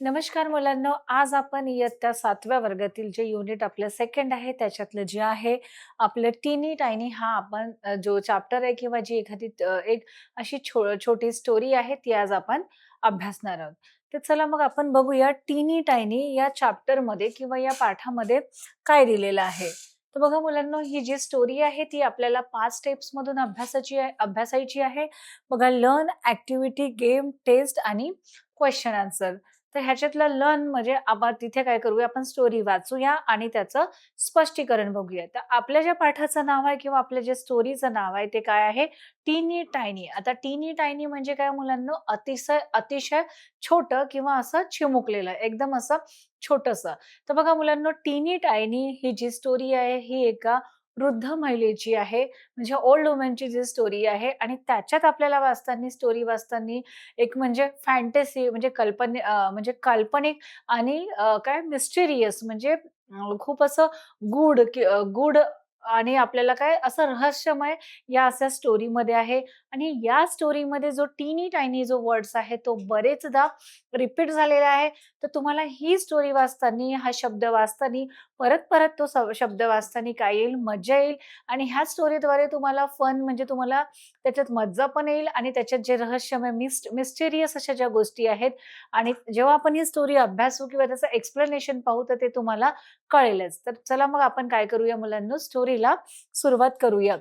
नमस्कार मुलांनो, आज आपण इयत्ता 7व्या वर्गातील जे युनिट आपलं सेकंड आहे, त्याच्यातलं जे आहे आपलं टीनी टायनी हा आपण जो चॅप्टर आहे किंवा जी एखादी एक अशी छोटी स्टोरी आहे, ती आज आपण अभ्यासणार आहोत. तर चला मग आपण बघूया टीनी टायनी या चॅप्टरमध्ये किंवा या पाठामध्ये काय दिलेलं आहे. तर बघा मुलांनो, ही जी स्टोरी आहे ती आपल्याला 5 स्टेप्समधून अभ्यासायची आहे. बघा, लर्न, ॲक्टिव्हिटी, गेम, टेस्ट आणि क्वेशन आन्सर. तर ह्याच्यातलं लर्न म्हणजे आपण तिथे काय करूया, आपण स्टोरी वाचूया आणि त्याचं स्पष्टीकरण बघूया. तर आपल्या ज्या पाठाचं नाव आहे किंवा आपल्या ज्या स्टोरीचं नाव आहे ते काय आहे? टीनी टायनी. आता टीनी टायनी म्हणजे काय मुलांनो? अतिशय अतिशय छोटं किंवा असं चिमुकलेलं, एकदम असं छोटंसं. तर बघा मुलांनो, टीनी टायनी ही जी स्टोरी आहे ही एका वृद्ध महिलेची आहे. म्हणजे ओल्ड वुमनची जी स्टोरी आहे आणि त्याच्यात आपल्याला स्टोरी वाचताना एक म्हणजे फॅन्टसी म्हणजे म्हणजे काल्पनिक आणि काय मिस्टेरियस म्हणजे खूप असं गूढ आणि आपल्याला काय असं रहस्यमय या अशा स्टोरीमध्ये आहे. आणि या स्टोरीमध्ये जो टीनी टायनी जो वर्ड्स आहे तो बरेचदा रिपीट झालेला आहे. तर तुम्हाला ही स्टोरी वाचताना, हा शब्द वाचताना परत-परत तो शब्द वाचताना काय येईल? मज्जा येईल. आणि ह्या स्टोरीद्वारे तुम्हाला फन म्हणजे तुम्हाला त्याच्यात मज्जा पण येईल आणि त्याच्यात जे रहस्यमय मिस्टेरियस अशा ज्या गोष्टी आहेत आणि जेव्हा आपण ही स्टोरी अभ्यासू किंवा त्याचं एक्सप्लेनेशन पाहू तर ते तुम्हाला कळेलच. तर चला मग आपण काय करूया मुलांनो, स्टोरीला सुरुवात करूया.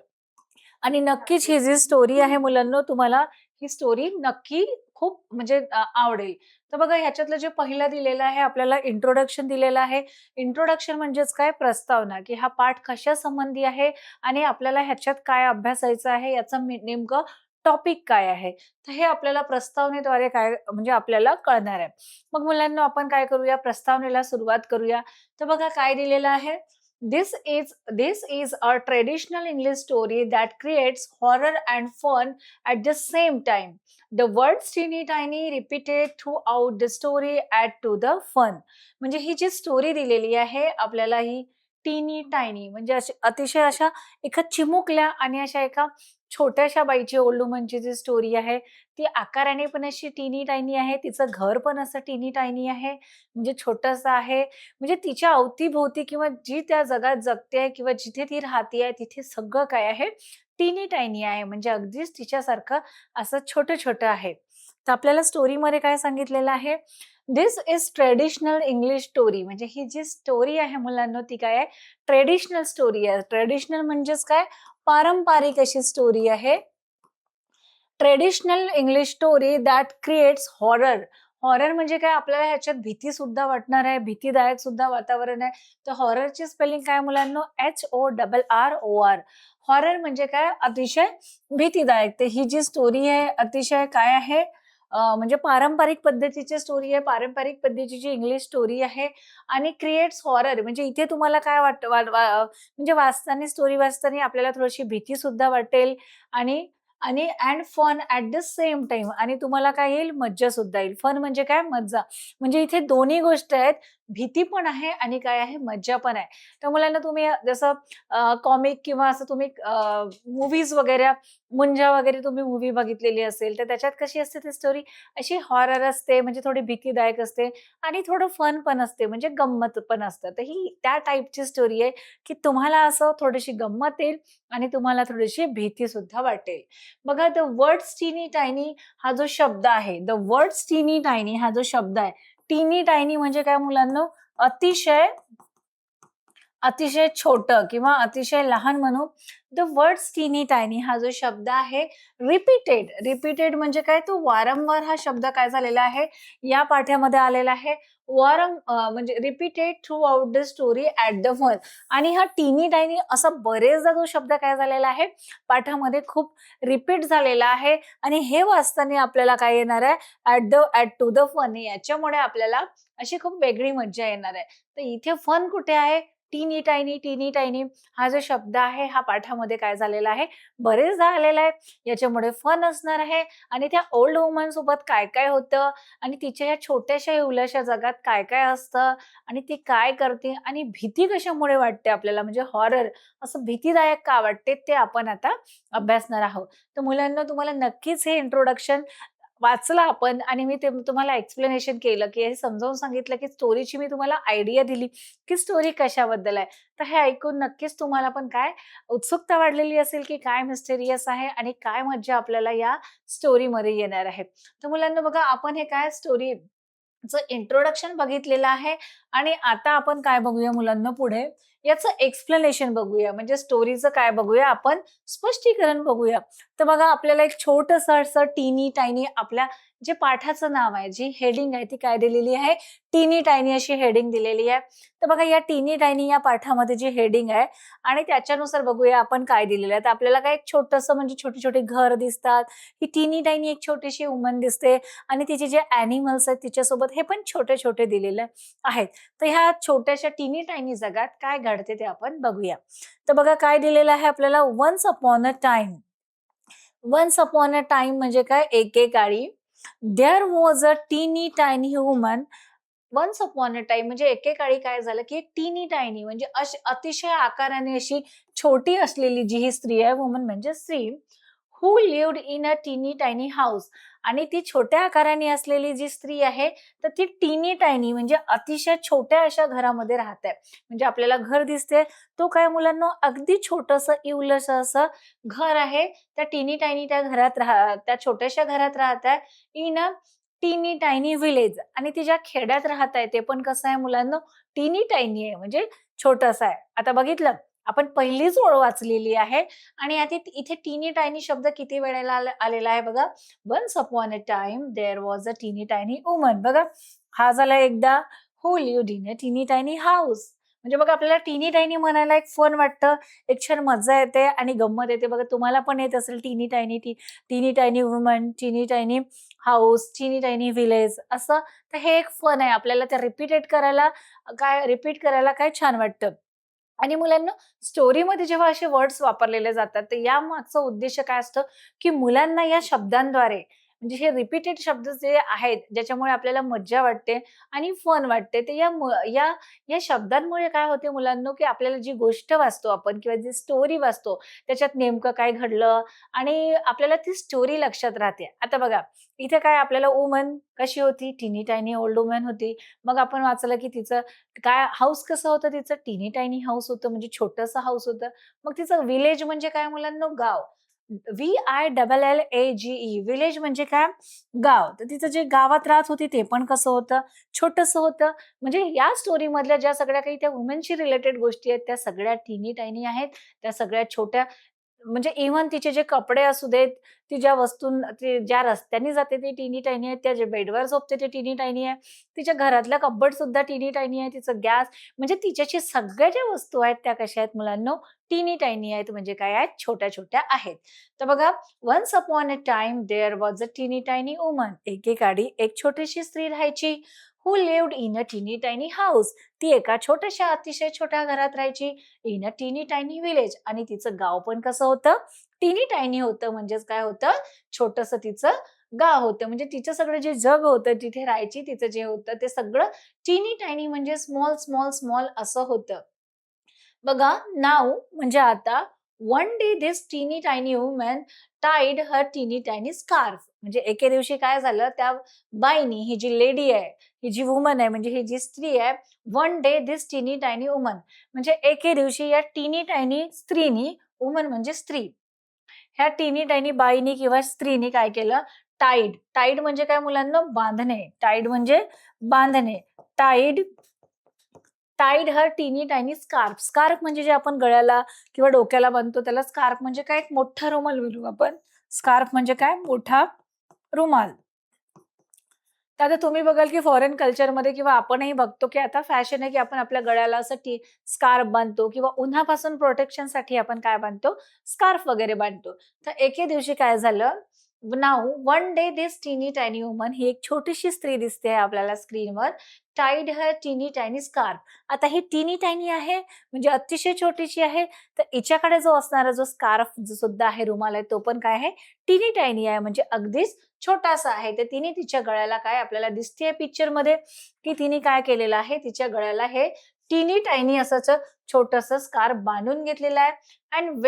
आणि नक्कीच ही जी स्टोरी आहे मुलांनो, तुम्हाला ही स्टोरी नक्की खूप म्हणजे आवडेल. तर बघा, ह्याच्यातलं जे पहिलं दिलेलं आहे आपल्याला इंट्रोडक्शन दिलेलं आहे. इंट्रोडक्शन म्हणजेच काय? प्रस्तावना, की हा पाठ कशासंबंधी आहे आणि आपल्याला ह्याच्यात काय अभ्यासायचं आहे, याचं नेमकं टॉपिक काय आहे. तर हे आपल्याला प्रस्तावनेद्वारे काय म्हणजे आपल्याला कळणार आहे. मग मुलांनो, आपण काय करूया? प्रस्तावनेला सुरुवात करूया. तर बघा काय दिलेलं आहे. This is a traditional English story that creates horror and fun at the same time. The words teeny tiny repeated throughout the story add to the fun. म्हणजे ही जी स्टोरी दिलेली आहे आपल्याला, ही टीनी टायनी म्हणजे अशी अतिशय अशा एका चिमुकल्या आणि अशा एका छोट्याशा बाईची, ओल्ड वुमनची जी स्टोरी आहे ती आकाराने पण अशी टीनी टायनी आहे. तिचं घर पण असं टीनी टायनी आहे, म्हणजे छोटंसं आहे. म्हणजे तिच्या अवतीभोवती किंवा जी त्या जगात जगते आहे किंवा जिथे ती राहते तिथे सगळं काय आहे? टीनी टायनी आहे. म्हणजे अगदीच तिच्यासारखं असं छोटं-छोटं आहे. तर आपल्याला स्टोरीमध्ये काय सांगितलेलं आहे? This is traditional English story. म्हणजे ही जी स्टोरी आहे मुलांनो, ती काय आहे? ट्रेडिशनल स्टोरी आहे. ट्रेडिशनल म्हणजेच काय? पारंपरिक अशी स्टोरी आहे. Traditional English story that creates horror. Horror म्हणजे काय? आपल्याला ह्याच्यात भीती सुद्धा वाटणार आहे, भीतीदायक सुद्धा वातावरण आहे. तर हॉररची स्पेलिंग काय मुलांनो? HORROR. हॉरर म्हणजे काय? अतिशय भीतीदायक. तर ही जी स्टोरी आहे अतिशय काय आहे? म्हणजे पारंपरिक पद्धतीची स्टोरी आहे. पारंपरिक पद्धतीची इंग्लिश स्टोरी आहे आणि क्रिएट्स हॉरर म्हणजे इथे तुम्हाला काय वाटतं म्हणजे स्टोरी वाचताना आपल्याला थोडीशी भीती सुद्धा वाटेल आणि आणि and fun at the same time आणि तुम्हाला काय येईल? मज्जा सुद्धा येईल. फन म्हणजे काय? मज्जा. म्हणजे इथे दोन्ही गोष्ट आहेत. भीती पण आहे आणि काय आहे? मज्जा पण आहे. तर मुलांना तुम्ही जसं कॉमिक किंवा असं तुम्ही मूव्हीज वगैरे, मुंजा वगैरे तुम्ही मूव्ही बघितलेली असेल, तर त्याच्यात कशी असते ती स्टोरी? अशी हॉरर असते, म्हणजे थोडी भीतीदायक असते आणि थोडं फन पण असते, म्हणजे गंमत पण असतं. तर ही त्या टाइपची स्टोरी आहे, की तुम्हाला असं थोडीशी गंमत येईल आणि तुम्हाला थोडीशी भीती सुद्धा वाटेल. बघा, द वर्ड्स टीनी टायनी हा जो शब्द आहे, द वर्ड्स टीनी टायनी हा जो शब्द आहे, टीनी टायनी म्हणजे काय मुलांनो? अतिशय अतिशय छोटं किंवा अतिशय लहान म्हणू. द वर्ड्स टीनी टायनी हा जो शब्द आहे, रिपीटेड म्हणजे काय? तो वारंवार हा शब्द काय झालेला आहे? या पाठामध्ये आलेला आहे. म्हणजे repeated throughout the story at the fun. आणि हा टीनी टायनी असा बरेचदा तो शब्द काय झालेला आहे? पाठामध्ये खूप रिपीट झालेला आहे आणि हे वाचताना आपल्याला काय येणार आहे? At to the fun. याच्यामुळे आपल्याला अशी खूप वेगळी मज्जा येणार आहे. तर इथे फन कुठे आहे? टीनी टायनी हा जो शब्द आहे हा पाठामध्ये काय झालेला आहे? बरेचदा आलेला आहे. याच्यामुळे फन असणार आहे आणि त्या ओल्ड वुमन सोबत काय-काय होतं आणि तिच्या या छोट्याशा एवढ्याशा जगात काय-काय असतं आणि ती काय करते आणि भीती कशामुळे वाटते आपल्याला, म्हणजे हॉरर असं भीतीदायक का वाटते ते आपण आता अभ्यासणार आहोत. तर मुलांना तुम्हाला नक्कीच हे इंट्रोडक्शन वाचला आपण आणि मी ते तुम्हाला एक्सप्लेनेशन केलं, की हे समजावून सांगितलं, की स्टोरीची मी तुम्हाला आयडिया दिली, की स्टोरी कशाबद्दल आहे. तर हे ऐकून नक्कीच तुम्हाला पण काय उत्सुकता वाढलेली असेल, की काय मिस्टेरियस आहे आणि काय मज्जा आपल्याला या स्टोरीमध्ये येणार आहे. तर मुलांनो बघा, आपण हे काय स्टोरी इंट्रोडक्शन बघितलेलं आहे आणि आता आपण काय बघूया मुलांना पुढे याचं एक्सप्लेनेशन बघूया, म्हणजे स्टोरीचं काय बघूया आपण, स्पष्टीकरण बघूया. तर बघा, आपल्याला एक छोटंसं असं टीनी टायनी आपल्या जे पाठाचं नाव आहे, जी हेडिंग आहे ती काय दिलेली आहे, टीनी टायनी अशी हेडिंग दिलेली आहे. तर बघा, या टीनी टायनी या पाठामध्ये जी हेडिंग आहे आणि त्याच्यानुसार बघूया आपण काय दिलेलं आहे. तर आपल्याला काय एक छोटंसं म्हणजे छोटे छोटे घर दिसतात, ही टीनी टायनी एक छोटीशी वुमन दिसते आणि तिचे जे ॲनिमल्स आहेत तिच्यासोबत हे पण छोटे-छोटे दिलेले आहेत. तर ह्या छोट्याशा टीनी टायनी जगात काय घडते ते आपण बघूया. तर बघा काय दिलेलं आहे आपल्याला, once upon a time. Once upon a time म्हणजे काय, एकेकाळी देअर वॉज अ टीनी tiny woman. Once upon a time म्हणजे एकेकाळी काय झालं, की एक टीनी टायनी म्हणजे अतिशय आकाराने अशी छोटी असलेली जी ही स्त्री आहे, वुमन म्हणजे स्त्री, हू लिव्हड इन अ टीनी टायनी हाऊस. आणि ती छोट्या आकाराने असलेली जी स्त्री आहे, तर ती टीनी टायनी म्हणजे अतिशय छोट्या अशा घरामध्ये राहते. म्हणजे आपल्याला घर दिसते, तो काय मुलांना अगदी छोटंसं इवलंसं असं घर आहे. त्या टीनी टायनी त्या छोट्याशा घरात राहत आहे, इन अ टीनी टायनी विलेज. आणि ती ज्या खेड्यात राहत आहे ते पण कसं आहे मुलांना, टीनी टायनी आहे म्हणजे छोटंसं आहे. आता बघितलं, आपण पहिलीच ओळ वाचलेली आहे आणि आता इथे टीनी टायनी शब्द किती वेळेला आलेला आहे बघा. Once upon a time there was a टीनी टायनी वुमन. बघा, हा झाला एकदा. हू लिव्हड इन अ टीनी टायनी हाऊस. म्हणजे बघा, आपल्याला टीनी टायनी म्हणायला एक फन वाटतं, एक छान मजा येते आणि गंमत येते. बघा, तुम्हाला पण येत असेल टीनी टायनी टीनी टायनी वुमन, टीनी टायनी हाऊस, टीनी टायनी विलेज असं. तर हे एक फन आहे. आपल्याला ते रिपीट करायला काय छान वाटतं. आणि मुलांना स्टोरीमध्ये जेव्हा असे वर्ड्स वापरलेले जातात, तर यामागचा उद्देश काय असतं, की मुलांना या शब्दांद्वारे म्हणजे हे रिपीटेड शब्द जे आहेत, ज्याच्यामुळे आपल्याला मज्जा वाटते आणि फन वाटते, ते या शब्दांमुळे काय होते मुलांनो, की आपल्याला जी गोष्ट वाचतो आपण किंवा जी स्टोरी वाचतो, त्याच्यात नेमकं काय घडलं आणि आपल्याला ती स्टोरी लक्षात राहते. आता बघा, इथे काय आपल्याला वुमन कशी होती? टिनी टायनी ओल्ड वुमन होती. मग आपण वाचलं, की तिचं काय हाऊस कसं होतं तिचं, टिनी टायनी हाऊस होतं म्हणजे छोटंसं हाऊस होतं. मग तिचं विलेज म्हणजे काय मुलांनो, गाव. VILLAGE विलेज म्हणजे काय, गाव. तर तिचं जे गावात राहत होती ते पण कसं होतं, छोटंसं होतं. म्हणजे या स्टोरीमधल्या ज्या सगळ्या काही त्या वुमनशी रिलेटेड गोष्टी आहेत, त्या सगळ्या टिनी टायनी आहेत. त्या सगळ्या छोट्या, म्हणजे इव्हन तिचे जे कपडे असू देत, ती ती ज्या रस्त्याने जाते ती टिनी-टायनी आहे, त्या जे बेडवर झोपते ते टिनी-टायनी आहे. तिच्या घरातल्या कप्बोर्ड सुद्धा टिनी-टायनी आहे. तिचं गॅस म्हणजे तिच्याशी सगळ्या ज्या वस्तू आहेत त्या कशा आहेत मुलांनो, टिनी-टायनी आहेत. म्हणजे काय आहेत, छोट्या-छोट्या आहेत. तर बघा, once upon a time there was a tiny tiny woman. एकेकाळी एक छोटीशी स्त्री राहायची. Who lived in a tiny tiny house. ती एका छोट्याशा, अतिशय छोट्या घरात राहायची. In a tiny tiny village. आणि तिचं गाव पण कसं होतं, टिनी टायनी होतं. म्हणजेच काय होतं, छोटंसं तिचं गाव होतं. म्हणजे तिचं सगळं जे जग होतं, जिथे राहायची, तिचं जे होतं ते सगळं टिनी टायनी म्हणजे स्मॉल, स्मॉल, स्मॉल असं होतं. बघा, नाऊ म्हणजे आता, वन डे दिस टीनी टायनी वुमन टाईड हर टीनी टायनी स्कार्फ. म्हणजे एके दिवशी काय झालं, त्या बाईनी, ही जी लेडी आहे, ही जी वुमन आहे म्हणजे ही जी स्त्री आहे, वन डे दिस टीनी टायनी वुमन म्हणजे एके दिवशी या टीनी टायनी स्त्रीनी, वुमन म्हणजे स्त्री, ह्या टीनी टायनी बाईनी किंवा स्त्रीनी काय केलं, टाईड. टाईड म्हणजे काय मुलांना, बांधणे. टाईड म्हणजे बांधणे. टाईड टाईड हर टीनी टायनी स्कार्फ. स्कार्फ म्हणजे जे आपण गळ्याला किंवा डोक्याला बांधतो त्याला स्कार्फ म्हणजे काय, एक मोठा रुमाल म्हणू आपण. स्कार्फ म्हणजे काय, मोठा रुमाल. तर आता तुम्ही बघाल, की फॉरेन कल्चरमध्ये किंवा आपणही बघतो, की आता फॅशन आहे, की आपण आपल्या गळ्याला असं स्कार्फ बांधतो किंवा उन्हापासून प्रोटेक्शनसाठी आपण काय बांधतो, स्कार्फ वगैरे बांधतो. तर एके दिवशी काय झालं, नाऊ वन डे दिस टीनी टायनी वुमन, ही एक छोटीशी स्त्री दिसते आपल्याला स्क्रीनवर, टाईड हर टीनी टायनी स्कार्फ. आता ही टीनी टायनी आहे म्हणजे अतिशय छोटीशी आहे, तर हिच्याकडे जो असणारा जो स्कार्फ जो सुद्धा आहे, रुमाल आहे, तो पण काय आहे, टीनी टायनी आहे म्हणजे अगदीच छोटासा आहे. तर तिने तिच्या गळ्याला काय आपल्याला दिसतेय पिक्चरमध्ये, की तिने काय केलेलं आहे, तिच्या गळ्याला हे टीनी टायनी असंच छोटंसं स्कार्फ बांधून घेतलेलं आहे. And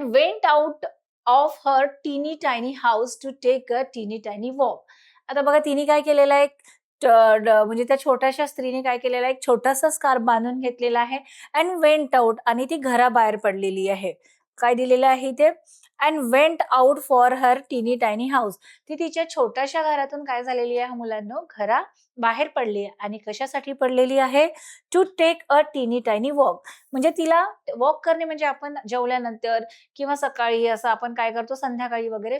went out of her टीनी tiny house to take a टीनी टायनी वॉक. आता बघा तिने काय केलेलं आहे, म्हणजे त्या छोट्याशा स्त्रीने काय केलेलं आहे, एक छोटासा स्कार्फ बांधून घेतलेला आहे अँड वेंट आउट, आणि ती घराबाहेर पडलेली आहे. काय दिलेलं आहे इथे? And went out for her टीनी टायनी हाऊस. ती तिच्या छोट्याशा घरातून काय झालेली आहे मुलांनो, बाहेर पडली आहे. आणि कशासाठी पडलेली आहे? टू टेक अ टीनी टायनी वॉक. म्हणजे तिला वॉक करणे म्हणजे आपण जेवल्यानंतर किंवा सकाळी असं आपण काय करतो, संध्याकाळी वगैरे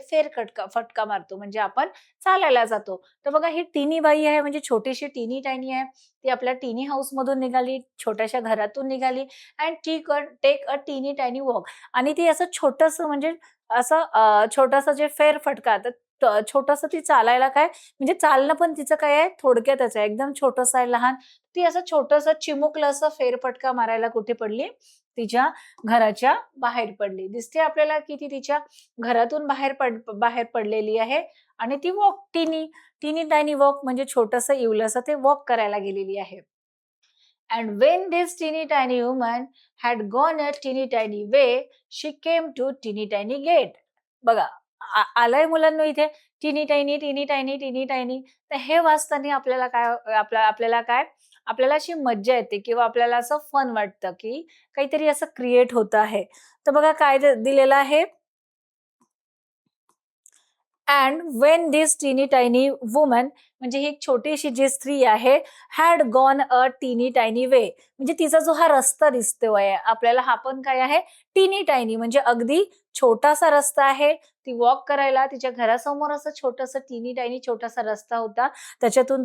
फटका मारतो, म्हणजे आपण चालायला जातो. तर बघा ही टीनी बाई आहे, म्हणजे छोटीशी टीनी टायनी आहे. ती आपल्या टीनी हाऊस मधून निघाली, छोट्याशा घरातून निघाली अँड टेक अ टीनी टायनी वॉक. आणि ती असं छोटंसं, म्हणजे असं छोटंसं जे फेरफटका, तर छोटंसं ती चालायला काय, म्हणजे चालणं पण तिचं काय आहे, थोडक्यातच आहे. एकदम छोटंसं आहे, लहान. ती असं छोटंसं चिमुकलं असं फेरफटका मारायला कुठे पडली? तिच्या घराच्या बाहेर पडली. दिसते आपल्याला की ती तिच्या घरातून बाहेर पडलेली आहे आणि ती टीनी टायनी वॉक, म्हणजे छोटंसं इवलंसं ते वॉक करायला गेलेली आहे. And when this teeny tiny woman had gone a teeny tiny way, she came to teeny tiny gate. बघा, आलंय मुलांनो इथे टीनी टायनी, टीनी टायनी, टीनी टायनी. तर हे वाचताना आपल्याला काय, आपल्याला अशी मज्जा येते किंवा आपल्याला असं फन वाटतं, की काहीतरी असं क्रिएट होत आहे. तर बघा काय दिलेलं आहे, and when this tiny tiny woman, म्हणजे ही एक छोटीशी जी स्त्री आहे, हॅड गॉन अ टीनी टायनी वे, म्हणजे तिचा जो हा रस्ता दिसतोय आपल्याला, हा पण काय आहे, टीनी टायनी, म्हणजे अगदी छोटासा रस्ता आहे. ती वॉक करायला तिच्या घरासमोर असं छोटंसं टीनी टायनी छोटासा रस्ता होता. त्याच्यातून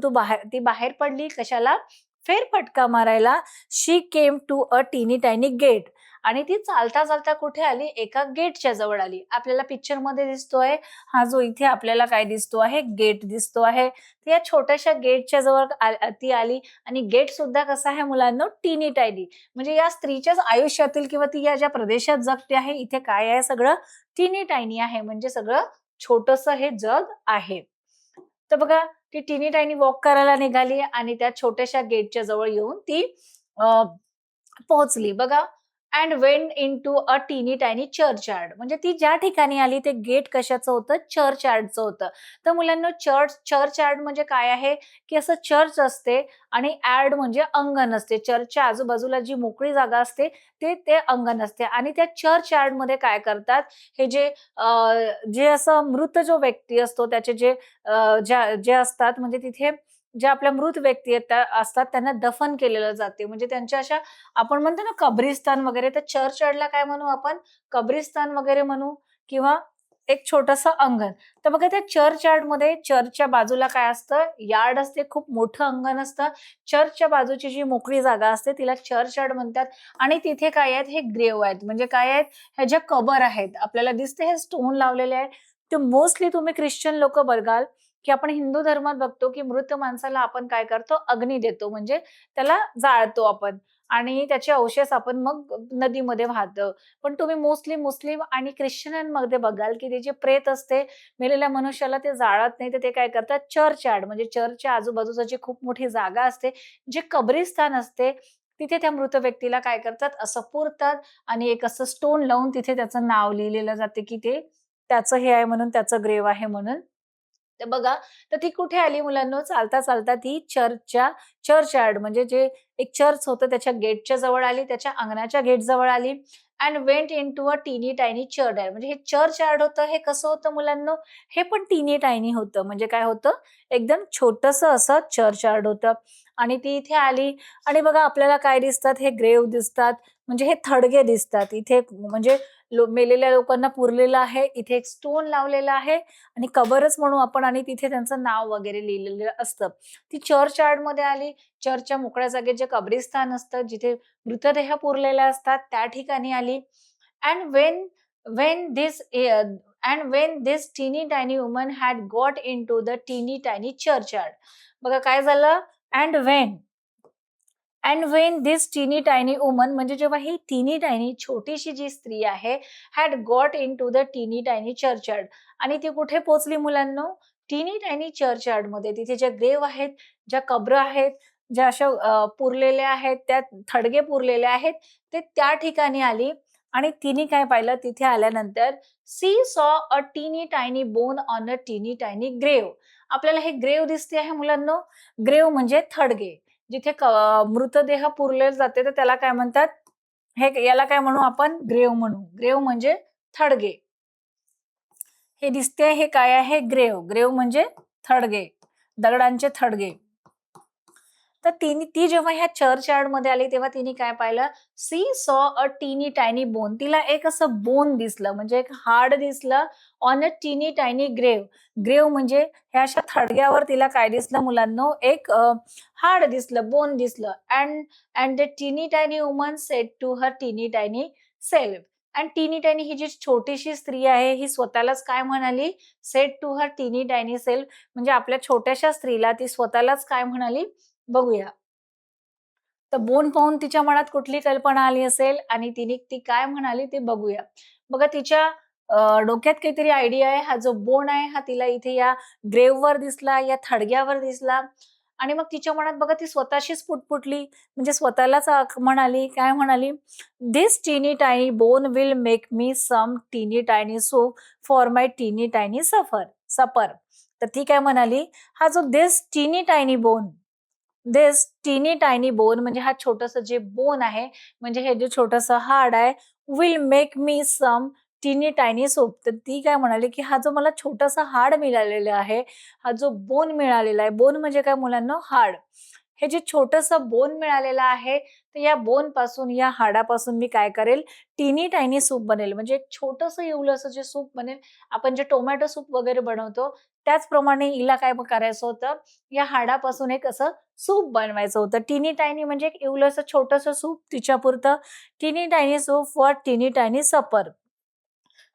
ती बाहेर पडली कशाला? फेरफटका मारायला. शी केम टू अ टीनी टायनी गेट. आणि ती चालता चालता कुठे आली? एका गेटच्या जवळ आली. आपल्याला पिक्चरमध्ये दिसतोय, हा जो इथे आपल्याला काय दिसतो आहे, गेट दिसतो आहे. तर या छोट्याशा गेटच्या जवळ ती आली आणि गेट सुद्धा कसा आहे मुलांनो? टीनी टायनी. म्हणजे या स्त्रीच्याच आयुष्यातील किंवा ती या ज्या प्रदेशात जगते आहे, इथे काय आहे, सगळं टीनी टायनी आहे, म्हणजे सगळं छोटंसं हे जग आहे. तर बघा, ती टीनी टायनी वॉक करायला निघाली आणि त्या छोट्याशा गेटच्या जवळ येऊन ती अ, पोहोचली. बघा, अँड वेंट इंटू अ टीनी टायनी चर्चयार्ड, म्हणजे ती ज्या ठिकाणी आली ते गेट कशाचं होतं? चर्चयार्डचं होतं. तर मुलांना चर्चयार्ड म्हणजे काय आहे, की असं चर्च असते आणि यार्ड म्हणजे अंगण असते. चर्चच्या आजूबाजूला जी मोकळी जागा असते ते अंगण असते आणि त्या चर्चयार्डमध्ये काय करतात, हे जे असं मृत जो व्यक्ती असतो त्याचे जे असतात, म्हणजे तिथे ज्या आपल्या मृत व्यक्ती आहेत त्या असतात, त्यांना दफन केलेलं जाते. म्हणजे त्यांच्या अशा, आपण म्हणतो ना कब्रिस्तान वगैरे, तर चर्चयार्डला काय म्हणू आपण? कब्रिस्तान वगैरे म्हणू किंवा एक छोटंसं अंगण. तर बघा त्या चर्चयार्डमध्ये चर्चच्या बाजूला काय असतं? यार्ड असते, खूप मोठं अंगण असतं. चर्चच्या बाजूची जी मोकळी जागा असते तिला चर्चयार्ड म्हणतात. आणि तिथे काय आहेत? हे ग्रेव्ह आहेत. म्हणजे काय आहेत? ह्या ज्या कबर आहेत, आपल्याला दिसते हे स्टोन लावलेले आहेत. ते मोस्टली तुम्ही ख्रिश्चन लोकं बघाल, की आपण हिंदू धर्मात बघतो, की मृत माणसाला आपण काय करतो? अग्नी देतो, म्हणजे त्याला जाळतो आपण आणि त्याचे अवशेष आपण मग नदीमध्ये वाहतो. पण तुम्ही मोस्टली मुस्लिम आणि ख्रिश्चनांमध्ये बघाल, की ते जे प्रेत असते, मेलेल्या मनुष्याला ते जाळत नाही, तर ते काय करतात? चर्चयार्ड, म्हणजे चर्चच्या आजूबाजूची जी खूप मोठी जागा असते, जे कब्रिस्तान असते, तिथे त्या मृत व्यक्तीला काय करतात? असं पुरतात आणि एक असं स्टोन लावून तिथे त्याचं नाव लिहिलेलं जाते, की ते त्याचं हे आहे म्हणून, त्याचं ग्रेव्ह आहे म्हणून. तर बघा, तर ती कुठे आली मुलांनो? चालता-चालता ती चर्चयार्ड, म्हणजे जे एक चर्च होतं त्याच्या गेटच्या जवळ आली, त्याच्या अंगणाच्या गेट जवळ आली अँड वेंट इंटू अ टीनी टायनी चर्चयार्ड. म्हणजे हे चर्चयार्ड होतं, हे कसं होतं मुलांनो? हे पण टीनी टायनी होतं. म्हणजे काय होतं? एकदम छोटंसं असं चर्चयार्ड होतं. आणि ती इथे आली आणि बघा आपल्याला काय दिसतात? हे ग्रेव्ह दिसतात, म्हणजे हे थडगे दिसतात. इथे म्हणजे मेलेल्या लोकांना पुरलेलं आहे. इथे एक स्टोन लावलेला आहे आणि कबरच म्हणू आपण, आणि तिथे त्यांचं नाव वगैरे लिहिलेलं असतं. ती चर्चयार्डमध्ये आली. चर्चच्या मोकळ्या जागेत जे कब्रिस्तान असतं, जिथे मृतदेह पुरलेले असतात, त्या ठिकाणी आली. And when this and when this tiny tiny woman had got into the टीनी टायनी चर्चयार्ड. बघा काय झालं? And when this tiny tiny woman, म्हणजे जेव्हा ही टीनी टायनी छोटीशी जी स्त्री आहे, हॅड गॉट इंटू द टीनी टायनी चर्चयार्ड, आणि ती कुठे पोहोचली मुलांनो? टीनी टायनी चर्चयार्डमध्ये. तिथे ज्या ग्रेव्ह आहेत, ज्या कब्र आहेत, ज्या अशा पुरलेल्या आहेत, त्या थडगे पुरलेले आहेत, ते त्या ठिकाणी आली आणि तिने काय पाहिलं तिथे आल्यानंतर, सी सॉ अ टीनी टायनी बोन ऑन अ टीनी टायनी ग्रेव. आपल्याला हे ग्रेव दिसते आहे मुलांनो. ग्रेव म्हणजे थडगे. जिथे मृतदेह पुरले जाते तर त्याला काय म्हणतात? हे याला काय म्हणू आपण? ग्रेव म्हणू. ग्रेव म्हणजे थडगे. हे दिसते हे काय आहे? ग्रेव. ग्रेव म्हणजे थडगे, दगडांचे थडगे. तर ती जेव्हा ह्या चर्च यार्ड मध्ये आली तेव्हा तिने काय पाहिलं? सी सॉ अ टीनी टायनी बोन. तिला एक असं बोन दिसलं, म्हणजे एक हाड दिसलं ऑन अ टीनी टायनी ग्रेव. ग्रेव म्हणजे ह्या अशा थडग्यावर तिला काय दिसलं मुलांनो? एक हाड दिसलं, बोन दिसलं. अँड अँड द टीनी tiny woman said to her टीनी टायनी सेल्फ. आणि टीनी टायनी ही जी छोटीशी स्त्री आहे ही स्वतःलाच काय म्हणाली? सेड टू हर टीनी टायनी सेल्फ. म्हणजे आपल्या छोट्याशा स्त्रीला ती स्वतःलाच काय म्हणाली? बघूया. तर बोन पाहून तिच्या मनात कुठली कल्पना आली असेल आणि ती काय म्हणाली ते बघूया. बघा तिच्या डोक्यात काहीतरी आयडिया आहे. हा जो बोन आहे हा तिला इथे या ग्रेव्हवर दिसला, या थडग्यावर दिसला आणि मग तिच्या मनात बघा ती स्वतःशीच पुटपुटली. म्हणजे स्वतःलाच म्हणाली, काय म्हणाली? "This tiny tiny bone will make me some tiny tiny soup for माय टीनी टायनी सपर." तर ती काय म्हणाली? हा जो धिस टीनी टायनी बोन, दिस टीनी टायनी बोन म्हणजे हा छोटस जे बोन आहे, म्हणजे हे जे छोटस हाड आहे, will make me some tiny tiny soup. तर ती काय म्हणाली की हा जो मला छोटसा हाड मिळालेला आहे, हा जो बोन मिळालेला आहे, बोन म्हणजे काय मुलांना? हाड. हे जे छोटस बोन मिळालेलं आहे, तर या बोन पासून, या हाडापासून मी काय करेल? टीनी टायनी सूप बनेल. म्हणजे एक छोटस एवढंसं जे सूप बनेल. आपण जे टोमॅटो सूप वगैरे बनवतो त्याचप्रमाणे हिला काय करायचं होतं? या हाडापासून एक असं सूप बनवायचं होतं. टिनी टायनी म्हणजे एक इवलंसं छोटंसं सूप तिच्यापुरतं. Tiny tiny soup for tiny tiny supper.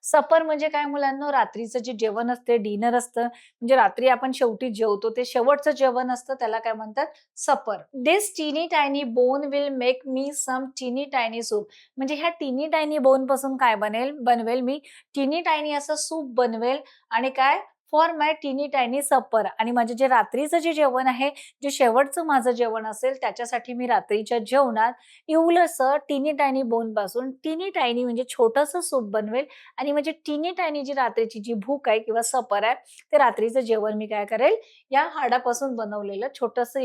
Supper म्हणजे काय मुलांनो? रात्रीचं जे जेवण असते, डिनर असतं. म्हणजे रात्री आपण शेवटी जेवतो ते शेवटचं जेवण असतं, त्याला काय म्हणतात? Supper. This tiny tiny bone will make me some tiny tiny soup. म्हणजे ह्या टिनी टायनी बोन पासून काय बनवेल मी टिनी टायनी असं सूप बनवेल आणि काय? फॉर माय टिनी टायनी सपर. आणि माझे जे रात्रीचं जे जेवण आहे, जे शेवटचं माझं जेवण असेल, त्याच्यासाठी मी रात्रीच्या जेवणात इवलंसं टिनी टायनी बोन पासून टिनी टायनी म्हणजे छोटंसं सूप बनवेल आणि म्हणजे टिनी टायनी जी रात्रीची जी भूक आहे किंवा सपर आहे, ते रात्रीचं जेवण मी काय करेल? या हाडापासून बनवलेलं छोटंसं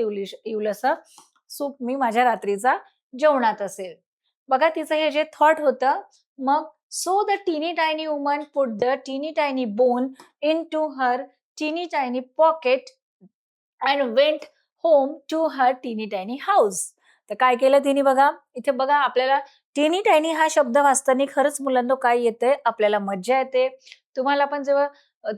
इवलंसं सूप मी माझ्या रात्रीचा जेवणात असेल. बघा तिचं हे जे थॉट होतं. मग सो द टीनी टायनी वुमन पुट द टीनी टायनी बोन इंटू हर टीनी tiny pocket and went home to her टीनी टायनी हाऊस. तर काय केलं तिने बघा, इथे बघा आपल्याला टीनी टायनी हा शब्द वाचताना खरंच मुलांना काय येतंय? आपल्याला मज्जा येते. तुम्हाला पण जेव्हा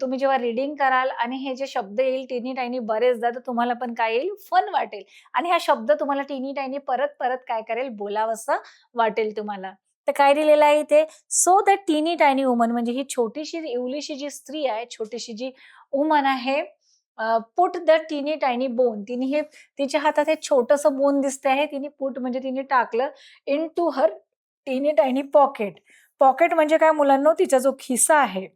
तुम्ही जेव्हा रीडिंग कराल आणि हे जे शब्द येईल टीनी टायनी बरेचदा, तर तुम्हाला पण काय येईल? फन वाटेल आणि हा शब्द तुम्हाला टीनी टायनी परत-परत काय करेल? बोलावसं वाटेल तुम्हाला. तर काय दिलेलं आहे इथे? सो द टीनी टायनी वुमन म्हणजे ही छोटीशी इवलीशी जी स्त्री आहे, छोटीशी जी वुमन आहे, पुट द टीनी टायनी बोन. तिने हे तिच्या हातात हे छोटंसं बोन दिसते आहे. तिने पुट म्हणजे तिने टाकलं इंटू हर टीनी टायनी पॉकेट. पॉकेट म्हणजे काय मुलांनो? तिचा जो खिसा आहे.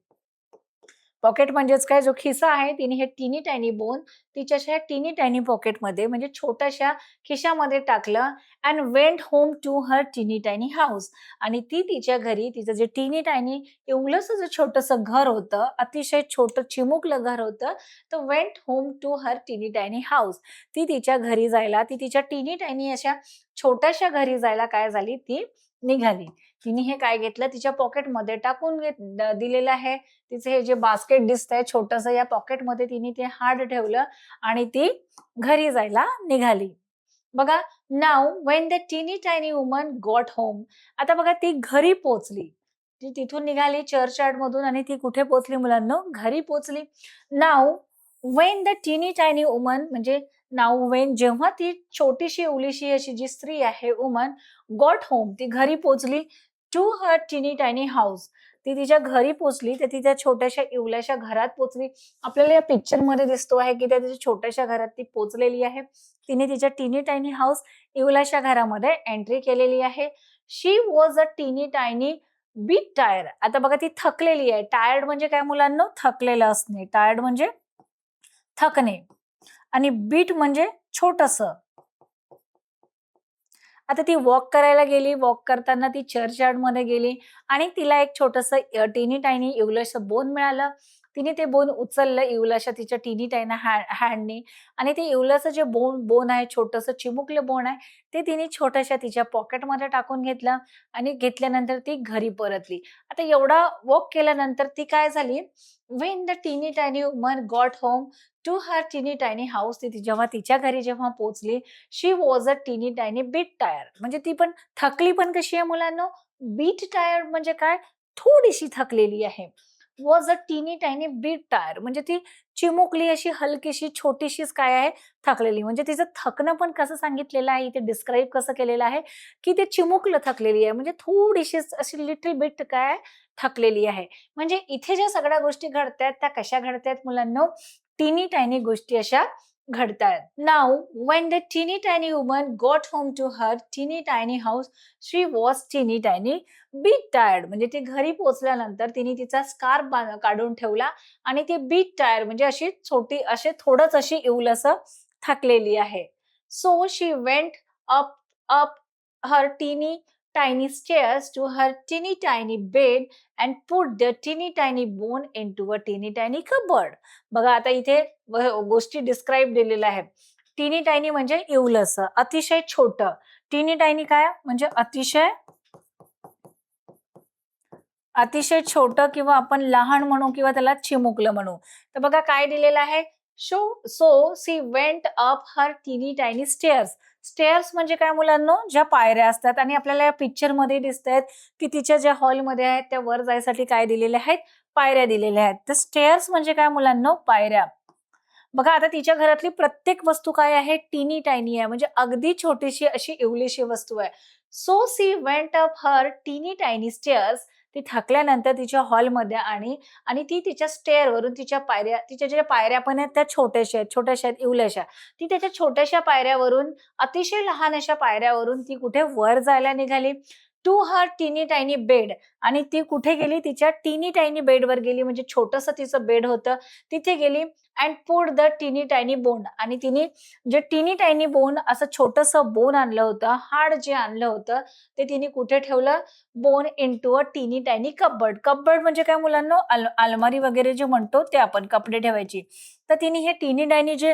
पॉकेट म्हणजेच काय? जो खिसा आहे, तिने हे टीनी टायनी बोन तिच्या अशा टीनी टायनी पॉकेटमध्ये म्हणजे छोट्याशा खिशामध्ये टाकलं and went home to her टीनी टायनी हाऊस. आणि ती तिच्या घरी तिचं जे टीनी टायनी एवढंसं जे छोटंसं घर होतं, अतिशय छोटं चिमुकलं घर होतं, तर वेंट होम टू हर टीनी टायनी हाऊस. ती तिच्या घरी जायला, ती तिच्या टीनी टायनी अशा छोट्याशा घरी जायला काय झाली? ती निघाली. तिने हे काय घेतलं? तिच्या पॉकेटमध्ये टाकून दिलेलं आहे. तिचं हे जे बास्केट दिसतंय छोटंसं, या पॉकेटमध्ये तिने ते हार्ड ठेवलं आणि ती घरी जायला निघाली. बघा, नाऊ व्हेन द टीनी टायनी वुमन गॉट होम. आता बघा ती घरी पोहोचली. ती तिथून निघाली चर्चयार्डमधून आणि ती कुठे पोहोचली मुलांनो? घरी पोहोचली. नाऊ व्हेन द टीनी टायनी वुमन म्हणजे नाऊ व्हेन जेव्हा ती छोटीशी उलीशी अशी जी स्त्री आहे वुमन गॉट होम, ती घरी पोहोचली टू हर टीनी टायनी हाऊस. ती तिच्या घरी पोहोचली, तर ती त्या छोट्याशा इवल्याशा घरात पोहोचली. आपल्याला या पिक्चरमध्ये दिसतो आहे, की त्या तिच्या छोट्याशा घरात ती पोहोचलेली आहे. तिने तिच्या टीनी टायनी हाऊस इवल्याशा घरामध्ये एंट्री केलेली आहे. शी वॉज अ टीनी टायनी बिट टायर्ड. आता बघा ती थकलेली आहे. टायर्ड म्हणजे काय मुलांनो? थकलेलं असणे. टायर्ड म्हणजे थकणे आणि बीट म्हणजे छोटंसं. आता ती वॉक करायला गेली. वॉक करताना ती चर्चयार्डमध्ये गेली आणि तिला एक छोटंसं टिनी टायनी इवलंसं बोन मिळालं. तिने ते बोन उचललं इवल्याशा तिच्या टिनी टायनी हँडनी आणि ते इवलंसं जे बोन आहे, छोटंसं चिमुकलं बोन आहे, ते तिने छोट्याशा तिच्या पॉकेटमध्ये टाकून घेतलं आणि घेतल्यानंतर ती घरी परतली. आता एवढा वॉक केल्यानंतर ती काय झाली, when the tiny tiny woman got home to her tiny tiny house, ती जेव्हा तिच्या घरी जेव्हा पोहोचली, she was a tiny tiny bit tired. म्हणजे ती पण थकली पण कशी आहे मुलांनो? बीट टायर्ड म्हणजे काय? थोडीशी थकलेली आहे. Was a tiny tiny bit tired म्हणजे ती चिमुकली अशी हलकीशी छोटीशीच काय आहे? थकलेली. म्हणजे तिचं थकणं पण कसं सांगितलेलं आहे इथे डिस्क्राईब कसं केलेलं आहे, की ते चिमुकलं थकलेली आहे. म्हणजे थोडीशीच अशी लिटल बिट काय थकलेली आहे. म्हणजे इथे ज्या सगळ्या गोष्टी घडतायत त्या कशा घडतायत मुलांनो? टिनी टायनी गोष्टी अशा घडतायत. Now when the tiny tiny woman got home to her tiny tiny house, she was tiny tiny bit tired. म्हणजे ती घरी पोहोचल्यानंतर तिने तिचा स्कार्फ काढून ठेवला आणि ती बिट टायर्ड म्हणजे अशी छोटी अशी थोडंच अशी इवलंसं थकलेली आहे. So she went up up her tiny tiny stairs to her teeny tiny bed and put the teeny tiny bone into a teeny tiny cupboard. बघा आता इथे गोष्टी डिस्क्राईब दिलेल्या आहेत. टीनी टायनी म्हणजे इवलंसं, अतिशय छोटं. टीनी टायनी काय म्हणजे अतिशय अतिशय छोटं किंवा आपण लहान म्हणू किंवा त्याला चिमुकलं म्हणू. तर बघा काय दिलेलं आहे, so she went up her tiny tiny stairs. Stairs म्हणजे काय मुलांनो? ज्या पायऱ्या असतात आणि आपल्याला या पिक्चरमध्ये दिसतायत की तिच्या ज्या हॉलमध्ये आहेत त्या वर जायसाठी काय दिलेल्या आहेत? पायऱ्या दिलेल्या आहेत. तर स्टेअर्स म्हणजे काय मुलांनो? पायऱ्या. बघा आता तिच्या घरातली प्रत्येक वस्तू काय आहे? टिनी टायनी आहे. म्हणजे अगदी छोटीशी अशी इवलीशी वस्तू आहे. So she went up her tiny tiny stairs. ती थकल्यानंतर तिच्या हॉलमध्ये आणि आणि ती तिच्या स्टेअरवरून तिच्या ज्या पायऱ्या पण आहेत त्या छोट्याशा आहेत, इवल्याशा. ती त्याच्या छोट्याशा पायऱ्यावरून अतिशय लहान अशा पायऱ्यावरून ती कुठे वर जायला निघाली to her tiny tiny bed. आणि ती कुठे गेली? तिच्या टिनी टायनी बेडवर गेली. म्हणजे छोटंसं तिचं बेड होतं. तिथे गेली and put the tiny tiny bone. आणि तिने जे टिनी टायनी बोन असं छोटंसं बोन आणलं होतं, हाड जे आणलं होतं, ते तिने कुठे ठेवलं? Bone into a tiny tiny cupboard. Cupboard म्हणजे काय मुलांनो? अलमारी वगैरे जे म्हणतो ते आपण कपडे ठेवायची. तर तिने हे टिनी टायनी जे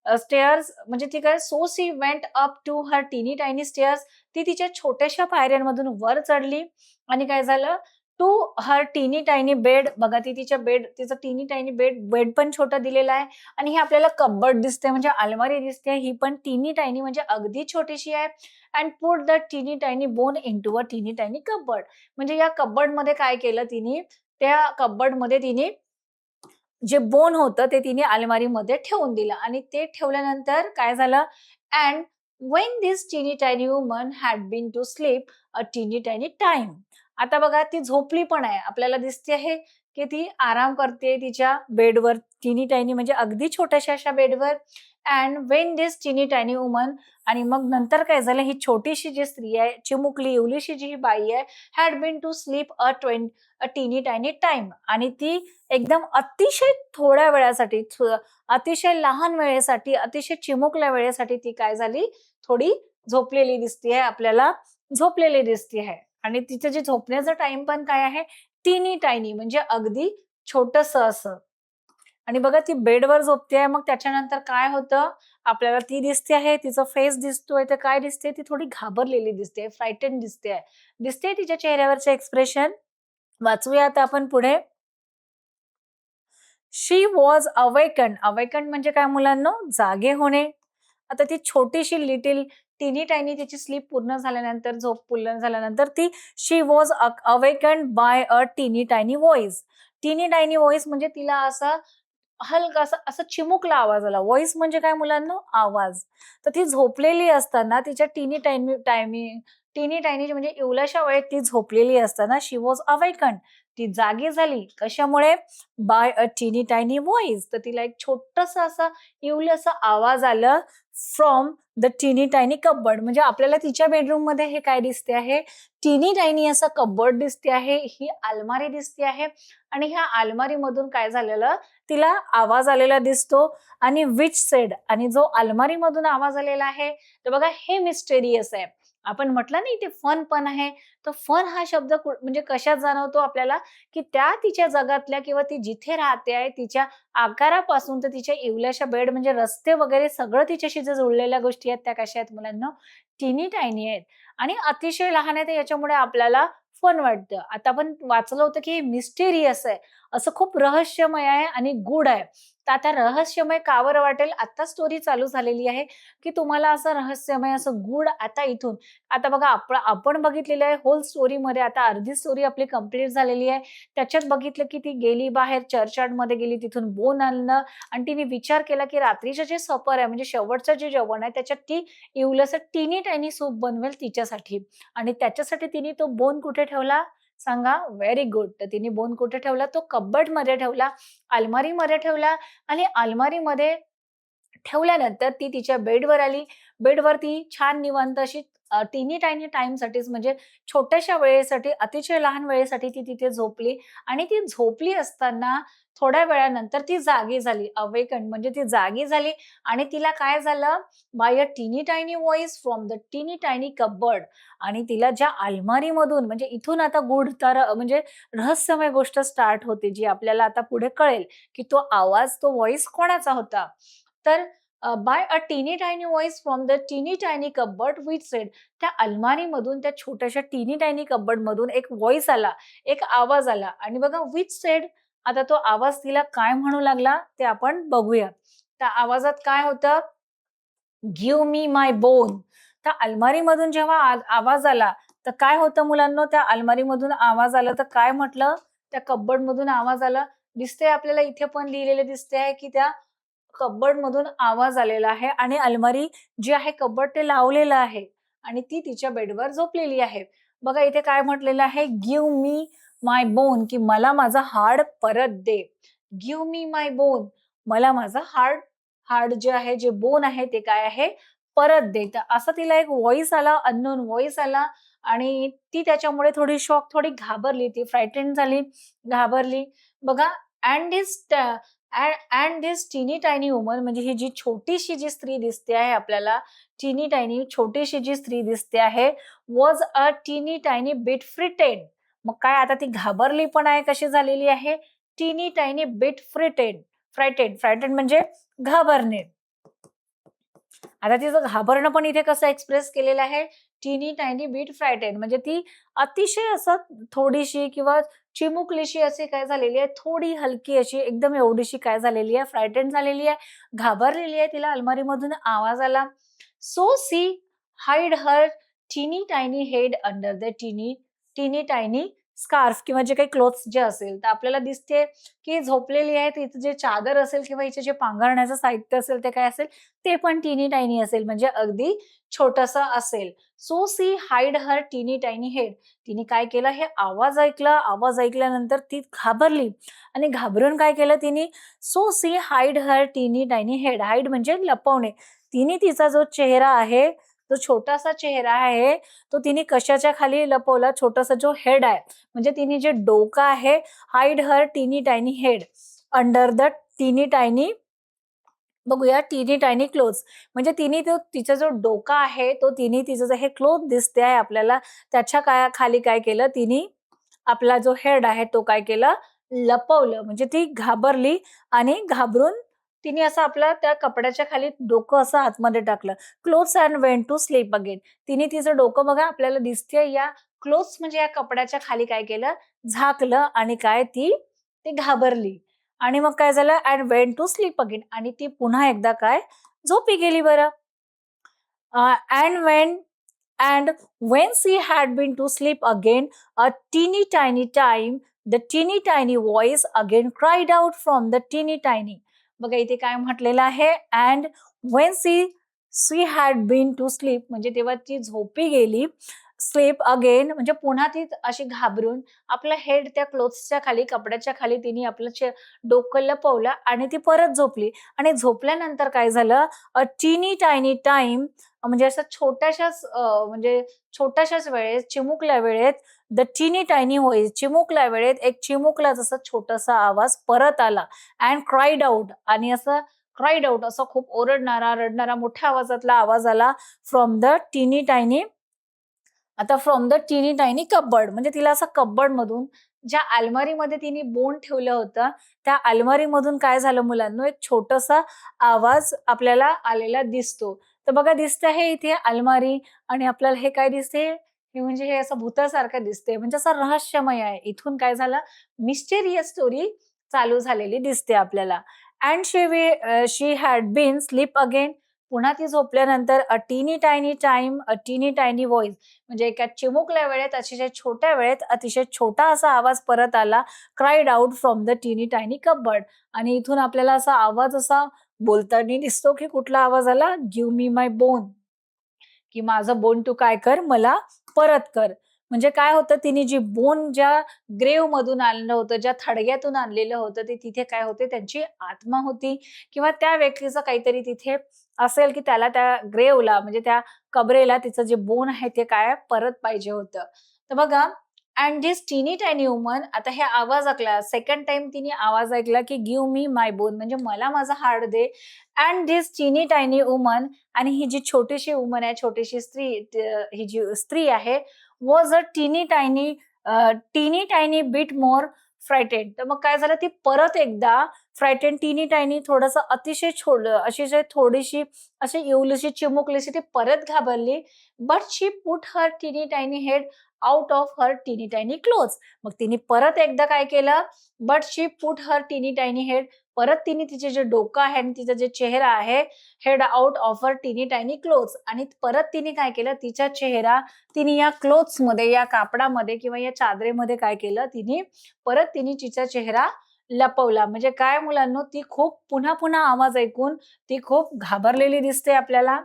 स्टेअर्स म्हणजे ती काय so she went up to her tiny tiny stairs. ती तिच्या छोट्याशा पायऱ्यांमधून वर चढली आणि काय झालं? To her tiny tiny bed. बघा ती तिचं टिनी टायनी बेड पण छोटा दिलेला आहे आणि हे आपल्याला कपबर्ड दिसते म्हणजे अलमारी दिसते. ही पण टिनी टायनी म्हणजे अगदी छोटीशी आहे. And put the tiny tiny bone into a tiny tiny cupboard. म्हणजे या कपबर्डमध्ये काय केलं तिने? त्या कपबर्डमध्ये तिने जे बोन होतं ते तिने अलमारीमध्ये ठेवून दिलं आणि ते ठेवल्यानंतर काय झालं? And when this tiny tiny woman had been to sleep a tiny tiny time. आता बघा ती झोपली पण आहे. आपल्याला दिसते आहे की ती आराम करते तिच्या बेडवर. टिनी टायनी म्हणजे अगदी छोट्याशा अशा बेडवर. And when this tiny tiny woman आणि मग नंतर काय झालं? ही छोटीशी जी स्त्री आहे, चिमुकली इवलीशी जी ही बाई आहे, had been to sleep a tiny tiny time. आणि ती एकदम अतिशय थोड्या वेळासाठी, अतिशय लहान वेळेसाठी, अतिशय चिमुकल्या वेळेसाठी ती काय झाली? थोडी झोपलेली दिसतीये आपल्याला, झोपलेली दिसतीये. आणि तिचं जे झोपण्याचा टाईम पण काय आहे? टिनी टायनी म्हणजे अगदी छोटंसं असं. आणि बघा ती बेडवर झोपतेय. मग त्याच्यानंतर काय होतं? आपल्याला ती दिसते आहे, तिचा फेस दिसतोय. तर काय दिसते? ती थोडी घाबरलेली दिसते, फ्रायटन दिसते. दिसते तिच्या चेहऱ्यावरचं एक्सप्रेशन? वाचूया आता आपण पुढे. शी वॉज अवेकन्ड. अवेकन्ड म्हणजे काय मुलांनो? जागे होणे. आता ती छोटीशी लिटिल टिनी टायनी तिची स्लीप पूर्ण झाल्यानंतर, झोप पूर्ण झाल्यानंतर ती she was awakened by a tiny tiny voice. Tiny tiny voice म्हणजे तिला असा हलका असा असा चिमुकला आवाज आला. व्हॉइस म्हणजे काय मुलांनो? आवाज. तर ती झोपलेली असताना तिच्या टिनी टायनी टिनी टायनी म्हणजे एवढ्याशा वेळेत ती झोपलेली असताना शी वॉज अवेकन्ड. ती जागी झाली. कशामुळे? Bye a tiny tiny voice. तर तिला एक छोटंसं असं एवढंसं आवाज आला from the tiny tiny cupboard. म्हणजे आपल्याला तिच्या बेडरूममध्ये हे काय दिसते आहे? टिनी टायनी असं कपबोर्ड दिसते आहे. ही अलमारी दिसते आहे आणि ह्या अलमारीमधून काय झालेलं? तिला आवाज आलेला दिसतो आणि व्हिच सेड आणि जो अलमारीमधून आवाज आलेला आहे, तर बघा हे मिस्टेरियस आहे. आपण म्हटलं नाही ते फन पण आहे. तर फन हा शब्द म्हणजे कशात जाणवतो आपल्याला, की त्या तिच्या जगातल्या किंवा ती जिथे राहते आहे तिच्या आकारापासून तर तिच्या इवल्याशा बेड म्हणजे रस्ते वगैरे सगळं तिच्याशी जे जुळलेल्या गोष्टी आहेत त्या कशा आहेत मुलांनो? टिनी टायनी आहेत आणि अतिशय लहान आहे तर याच्यामुळे आपल्याला फन वाटतं. आता आपण वाचलं होतं, की हे मिस्टेरियस आहे. असं खूप रहस्यमय आहे आणि गूढ आहे. तर आता रहस्यमय का बरं वाटेल? आता स्टोरी चालू झालेली आहे, की तुम्हाला असं रहस्यमय, असं गूढ आता इथून आता बघा आपण बघितलेलं आहे होल स्टोरीमध्ये आता अर्धी स्टोरी आपली कंप्लीट झालेली आहे. त्याच्यात बघितलं, की ती गेली बाहेर चर्चयार्डमध्ये गेली, तिथून बोन आणलं आणि तिने विचार केला, की रात्रीचं जे सफर आहे म्हणजे शेवटचं जे जेवण आहे त्याच्यात ती इवलंसं टिनी टायनी सूप बनवेल तिच्यासाठी आणि त्याच्यासाठी तिने तो बोन कुठे ठेवला? सांगा? Very good. तर तिने बोन कुठे ठेवला? तो कबर्डमध्ये ठेवला, अलमारीमध्ये ठेवला आणि अलमारीमध्ये ठेवल्यानंतर ती तिच्या बेडवर आली. बेडवर ती छान निवांत अशी टिनी टायनी टाईमसाठीच म्हणजे छोट्याशा वेळेसाठी, अतिशय लहान वेळेसाठी ती तिथे झोपली आणि ती झोपली असताना थोड्या वेळानंतर ती जागी झाली. अवेकन्ड म्हणजे ती जागी झाली आणि तिला काय झालं? By a tiny tiny voice from the tiny tiny cupboard आणि तिला ज्या अलमारीमधून म्हणजे इथून आता गूढ तर म्हणजे रहस्यमय गोष्ट स्टार्ट होते, जी आपल्याला आता पुढे कळेल, की तो आवाज, तो व्हॉइस कोणाचा होता? तर बाय अ टीनी टायनी व्हॉइस फ्रॉम द टीनी टायनी कपबोर्ड व्हिच सेड त्या अलमारीमधून त्या छोट्याशा टीनी टायनी कपबोर्डमधून एक व्हॉइस आला, एक आवाज आला आणि बघा व्हिच सेड आता तो आवाज तिला काय म्हणू लागला ते आपण बघूया. त्या आवाजात काय होतं? गिव्ह मी माय बोन. त्या अलमारीमधून जेव्हा आवाज आला, तर काय होतं मुलांनो त्या अलमारीमधून आवाज आला तर काय म्हटलं? त्या कपबोर्डमधून आवाज आला. दिसतंय आपल्याला इथे पण लिहिलेलं दिसते आहे, की त्या कबर्डमधून आवाज आलेला आहे आणि अलमारी जी आहे कबर्ड ते लावलेलं आहे आणि ती तिच्या बेडवर झोपलेली आहे. बघा इथे काय म्हटलेलं आहे, गिव्ह मी माय बोन की मला माझा हाड परत दे. गिव्ह मी माय बोन मला माझा हाड हाड जे आहे, जे बोन आहे ते काय आहे, परत दे. तर असा तिला एक व्हॉइस आला, अननोन व्हॉइस आला आणि ती त्याच्यामुळे थोडी शॉक, थोडी घाबरली. ती फ्रायटेंड झाली, घाबरली. बघा and this and this tiny tiny woman म्हणजे ही जी छोटीशी जी स्त्री दिसते आहे आपल्याला, टिनी टायनी छोटीशी जी स्त्री दिसते आहे, was a tiny tiny bit frightened. मग काय आता ती घाबरली पण आहे, कशी झालेली आहे? Tiny tiny bit frightened. Frightened frightened म्हणजे घाबरणे. आता तिचं घाबरणं पण इथे कसं एक्सप्रेस केलेलं आहे, टिनी टायनी बीट फ्रायटेड म्हणजे ती अतिशय असं थोडीशी किंवा चिमुकलीशी अशी काय झालेली आहे, थोडी हलकी अशी एकदम एवढीशी काय झालेली आहे, फ्रायटेंड झालेली आहे, घाबरलेली आहे. तिला अलमारीमधून आवाज आला. So she hid her tiny tiny head under the teeny teeny tiny scarf किंवा जे काही क्लोथ्स जे असेल, तर आपल्याला दिसते की झोपलेली आहे. तिचं जे चादर असेल किंवा हिचे जे पांघरण्याचं साहित्य असेल, ते काय असेल? ते पण टिनी टायनी असेल म्हणजे अगदी छोटंसं असेल. So she hid her tiny tiny head. तिने काय केलं हे आवाज ऐकला. आवाज ऐकल्यानंतर ती घाबरली आणि घाबरून काय केलं तिने? So she hid her tiny tiny head. Hide म्हणजे लपवणे. तिने तिचा जो चेहरा आहे, जो छोटासा चेहरा आहे, तो तिने कशाच्या खाली लपवला? छोटासा जो हेड आहे, म्हणजे तिने जे डोकं आहे, hide her tiny tiny head under the tiny tiny बघूया टिनी टायनी क्लोथ्स म्हणजे तिने तो तिचा जो डोका आहे तो तिने तिचं जे हे क्लोथ दिसते आहे आपल्याला त्याच्या खाली काय केलं तिने आपला जो हेड आहे तो काय केलं लपवलं म्हणजे ती घाबरली आणि घाबरून तिने असं आपलं त्या कपड्याच्या खाली डोकं असं आतमध्ये टाकलं clothes and went to sleep again तिने तिचं डोकं बघा आपल्याला दिसते या क्लोथ्स म्हणजे या कपड्याच्या खाली काय केलं झाकलं आणि काय ती घाबरली आणि मग काय झालं and went to sleep again आणि ती पुन्हा एकदा काय झोपी गेली बरं and when she had been to sleep again, a teeny tiny time, the teeny tiny voice again cried out from the teeny tiny. बघा इथे काय म्हटलेलं आहे and when she had been to sleep म्हणजे तेव्हा ती झोपी गेली स्लीप अगेन म्हणजे पुन्हा ती अशी घाबरून आपलं हेड त्या क्लोथ्सच्या खाली, कपड्याच्या खाली तिने आपलं डोकं लपवलं आणि ती परत झोपली आणि झोपल्यानंतर काय झालं, टीनी टायनी टाईम म्हणजे असं म्हणजे छोट्याशाच वेळेत, चिमुकल्या वेळेत द टीनी टायनी व्हॉइस चिमुकल्या वेळेत एक चिमुकला जसा छोटासा आवाज परत आला अँड क्राईड आउट आणि असं क्राईड आउट असा खूप ओरडणारा, रडणारा मोठ्या आवाजातला आवाज आला फ्रॉम द टीनी टायनी आता फ्रॉम द टीनी टायनी कपबोर्ड म्हणजे तिला असं कपबोर्डमधून ज्या अलमारीमध्ये तिने बोन ठेवलं होतं, त्या अलमारीमधून काय झालं मुलांनो, एक छोटासा आवाज आपल्याला आलेला दिसतो. तर बघा दिसतं हे इथे अलमारी आणि आपल्याला हे काय दिसते? हे म्हणजे हे असं भुतासारखं दिसते. म्हणजे असं रहस्यमय आहे. इथून काय झालं मिस्टेरियस स्टोरी चालू झालेली दिसते आपल्याला. And she had been sleep again पुन्हा ती झोपल्यानंतर अ टीनी टायनी टाईम, अ टीनी टायनी व्हॉइस म्हणजे एका चिमुकल्या वेळेत, अतिशय छोट्या वेळेत, अतिशय छोटा असा आवाज परत आला, क्राईड आउट फ्रॉम द टीनी टायनी कपबोर्ड आणि इथून आपल्याला असा आवाज असा बोलताना दिसतो, की कुठला आवाज आला? गिव्ह मी माय बोन. की माझं बोन तू काय कर, मला परत कर. म्हणजे काय होतं तिने जी बोन ज्या ग्रेव्हमधून आणलं होतं, ज्या थडग्यातून आणलेलं होतं, ते तिथे काय होते त्यांची आत्मा होती किंवा त्या व्यक्तीचं काहीतरी तिथे असेल, की त्याला त्या ग्रेव्हला म्हणजे त्या कबरेला तिचं जे बोन आहे ते काय परत पाहिजे होतं. तर बघा and this tiny tiny woman आता हे आवाज ऐकला, सेकंड टाईम तिने आवाज ऐकला, की गिव्ह मी माय बोन म्हणजे मला माझा हाड दे. And this tiny tiny woman आणि ही जी छोटीशी वुमन आहे, छोटीशी स्त्री ही जी स्त्री आहे, वॉज अ टीनी टायनी बिट मोर फ्रायटेड. तर मग काय झालं, ती परत एकदा फ्रायटेड टीनी टायनी थोडंसं अतिशय अतिशय थोडीशी अशी इवलीशी, चिमुकलीशी ती परत घाबरली. बट शी पुट हर टीनी tiny head out of her टीनी टायनी क्लोथ्स. मग तिने परत एकदा काय केलं, बट शी पुट हर टीनी टायनी हेड परत तिने तिचे जे डोकं आहे आणि तिचा जे चेहरा आहे head out of her tiny tiny clothes आणि परत तिने काय केलं तिचा चेहरा तिने या क्लोथ्समध्ये या कापडामध्ये किंवा या चादरेमध्ये काय केलं परत तिने तिचा चेहरा लपवला. म्हणजे काय मुलांनो ती खूप पुन्हा-पुन्हा आवाज ऐकून ती खूप घाबरलेली दिसते आपल्याला.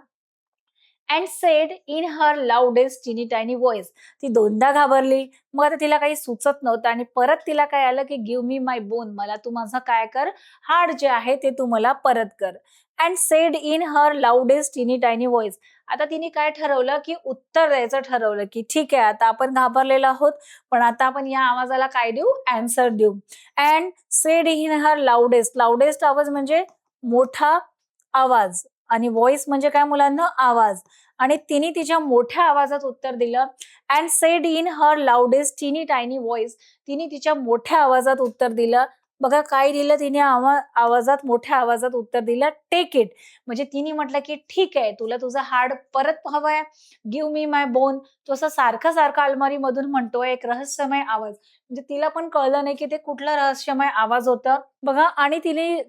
And said in her loudest tiny tiny voice. ती दोनदा घाबरली. मग आता तिला काही सुचत नव्हतं आणि परत तिला काय आलं, की गिव्ह मी माय बोन. मला तू माझं काय कर, हाड जे आहे ते तू मला परत कर. And said in her loudest tiny tiny voice. आता तिने काय ठरवलं, की उत्तर द्यायचं ठरवलं, की ठीक आहे आता आपण घाबरलेलो आहोत, पण आता आपण या आवाजाला काय देऊ? ॲन्सर देऊ. And said in her loudest. Loudest आवाज म्हणजे मोठा आवाज आणि व्हॉइस म्हणजे काय मुलांना? आवाज. आणि तिने तिच्या मोठ्या आवाजात उत्तर दिलं and said in her loudest टीनी टायनी व्हॉइस. तिने तिच्या मोठ्या आवाजात उत्तर दिलं. बघा काय दिलं तिने आवाजात मोठ्या आवाजात उत्तर दिलं टेक इट. म्हणजे तिने म्हटलं की ठीक आहे तुला तुझं हाड परत हवंय. गिव्ह मी माय बोन. तो असं सारखा अलमारीमधून म्हणतोय एक रहस्यमय आवाज. म्हणजे तिला पण कळलं नाही की ते कुठलं रहस्यमय आवाज होतं. बघा आणि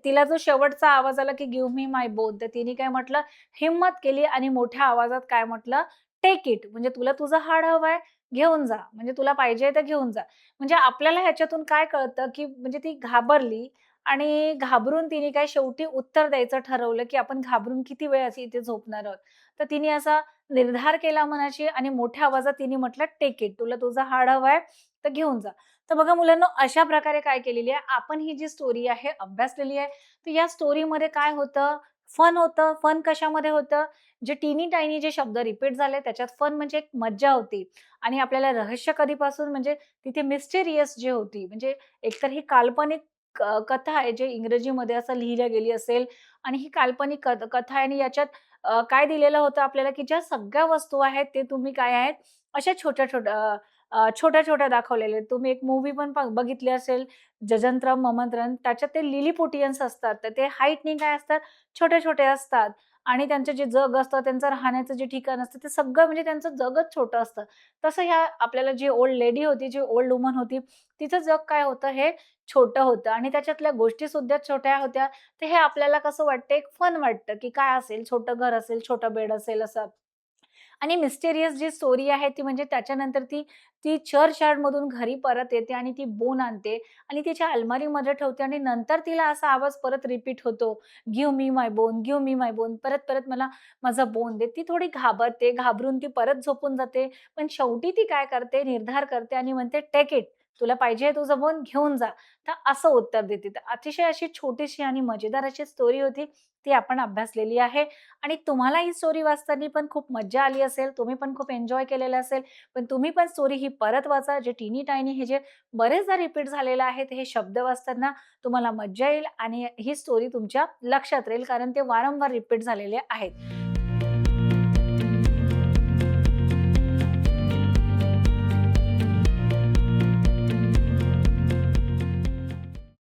तिला जो शेवटचा आवाज आला की गिव्ह मी माय बोन. तर तिने काय म्हटलं हिम्मत केली आणि मोठ्या आवाजात काय म्हटलं, टेक इट म्हणजे तुला तुझं हाड हवंय, घेऊन जा. म्हणजे तुला पाहिजे तर घेऊन जा. म्हणजे आपल्याला ह्याच्यातून काय कळतं, की म्हणजे ती घाबरली आणि घाबरून तिने काय शेवटी उत्तर द्यायचं ठरवलं, की आपण घाबरून किती वेळ अशी इथे झोपणार आहोत. तर तिने असा निर्धार केला मनाशी आणि मोठ्या आवाजात तिने म्हटलं, टेक इट तुला तुझं हाड हवंय, तर घेऊन जा. तर बघा मुलांनो, अशा प्रकारे काय केलेली आहे, आपण ही जी स्टोरी आहे अभ्यासलेली आहे. तर या स्टोरीमध्ये काय होतं, फन होतं. फन कशामध्ये होतं? जे टीनी टायनी जे शब्द रिपीट झाले त्याच्यात फन म्हणजे एक मज्जा होती आणि आपल्याला रहस्य कधीपासून म्हणजे तिथे मिस्टेरियस जे होती म्हणजे एकतर ही काल्पनिक कथा आहे जे इंग्रजीमध्ये असं लिहिल्या गेली असेल आणि ही काल्पनिक कथा आहे आणि याच्यात काय दिलेलं होतं आपल्याला, की ज्या सगळ्या वस्तू आहेत ते तुम्ही काय आहेत अशा छोट्या-छोट्या दाखवलेल्या आहेत. तुम्ही एक मूव्ही पण बघितली असेल जजंत्रम ममंत्रम त्याच्यात ते लिलीपुटियन्स असतात. तर ते हाईटनी काय असतात छोटे-छोटे असतात आणि त्यांचं जे जग असतं, त्यांचं राहण्याचं जे ठिकाण असतं, ते सगळं म्हणजे त्यांचं जगच छोटं असतं. तसं ह्या आपल्याला जी ओल्ड लेडी होती, जी ओल्ड वुमन होती, तिचं जग काय होतं हे छोटं होतं आणि त्याच्यातल्या गोष्टीसुद्धा छोट्या होत्या. तर हे आपल्याला कसं वाटतं, एक फन वाटतं, की काय असेल, छोटं घर असेल, छोटं बेड असेल असं. आणि मिस्टेरियस जी स्टोरी आहे ती म्हणजे त्याच्यानंतर ती ती चर्चयार्डमधून घरी परत येते आणि ती बोन आणते आणि तिच्या अलमारीमध्ये ठेवते आणि नंतर तिला असा आवाज परत रिपीट होतो, "गिव्ह मी माय बोन, गिव्ह मी माय बोन." परत-परत मला माझा बोन दे. ती थोडी घाबरते, घाबरून ती परत झोपून जाते. पण शेवटी ती काय करते, निर्धार करते आणि म्हणते, "टेक इट. तुला पाहिजे तुझं बोन घेऊन जा." तर असं उत्तर देते. तर अतिशय अशी छोटीशी आणि मजेदार अशी स्टोरी होती. ती आपण अभ्यासलेली आहे आणि तुम्हाला ही स्टोरी वाचताना पण खूप मज्जा आली असेल. तुम्ही पण खूप एन्जॉय केलेलं असेल. पण तुम्ही पण स्टोरी ही परत वाचा. जे टिनी टायनी हे जे बरेचदा रिपीट झालेलं आहे, हे शब्द वाचताना तुम्हाला मज्जा येईल आणि ही स्टोरी तुमच्या लक्षात राहील कारण ते वारंवार रिपीट झालेले आहेत.